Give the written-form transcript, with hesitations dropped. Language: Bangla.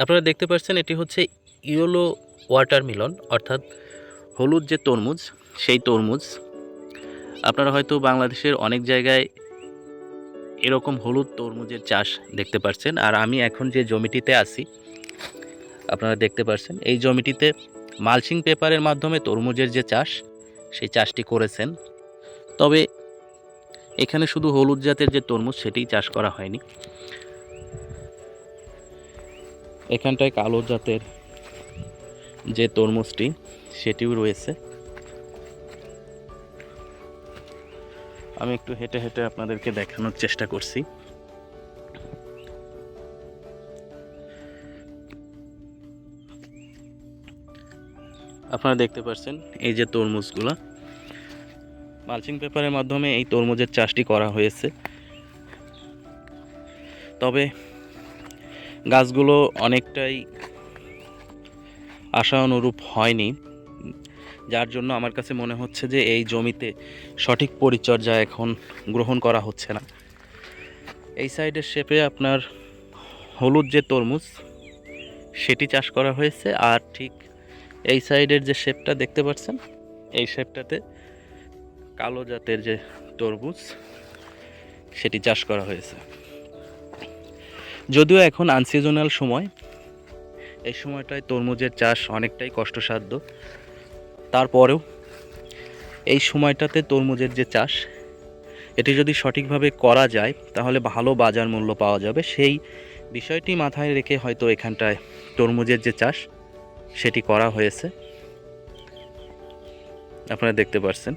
আপনারা দেখতে পাচ্ছেন এটি হচ্ছে ইয়েলো ওয়াটারমেলন, অর্থাৎ হলুদ যে তরমুজ, সেই তরমুজ। আপনারা হয়তো বাংলাদেশের অনেক জায়গায় এরকম হলুদ তরমুজের চাষ দেখতে পাচ্ছেন। আর আমি এখন যে জমিটিতে আছি, আপনারা দেখতে পাচ্ছেন এই জমিটিতে মালচিং পেপারের মাধ্যমে তরমুজের যে চাষ, সেই চাষটি করেছেন। তবে এখানে শুধু হলুদ জাতের যে তরমুজ সেটিই চাষ করা হয়নি, এখানটায় কালো জাতের যে তরমুজটি সেটিও রয়েছে। আমি একটু হেঁটে হেঁটে আপনাদেরকে দেখানোর চেষ্টা করছি। আপনারা দেখতে পাচ্ছেন এই যে তরমুজগুলো, মালচিং পেপারের মাধ্যমে এই তরমুজের চাষটি করা হয়েছে। তবে গাছগুলো অনেকটাই আশা অনুরূপ হয়নি, যার জন্য আমার কাছে মনে হচ্ছে যে এই জমিতে সঠিক পরিচর্যা এখন গ্রহণ করা হচ্ছে না। এই সাইডের শেপে আপনার হলুদ যে তরমুজ সেটি চাষ করা হয়েছে, আর ঠিক এই সাইডের যে শেপটা দেখতে পাচ্ছেন, এই শেপটাতে কালো জাতের যে তরমুজ সেটি চাষ করা হয়েছে। যদিও এখন আনসিজনাল সময়, এই সময়টায় তরমুজের চাষ অনেকটাই কষ্টসাধ্য, তারপরেও এই সময়টাতে তরমুজের যে চাষ, এটি যদি সঠিকভাবে করা যায় তাহলে ভালো বাজার মূল্য পাওয়া যাবে। সেই বিষয়টি মাথায় রেখে হয়তো এখানটায় তরমুজের যে চাষ সেটি করা হয়েছে, আপনারা দেখতে পাচ্ছেন।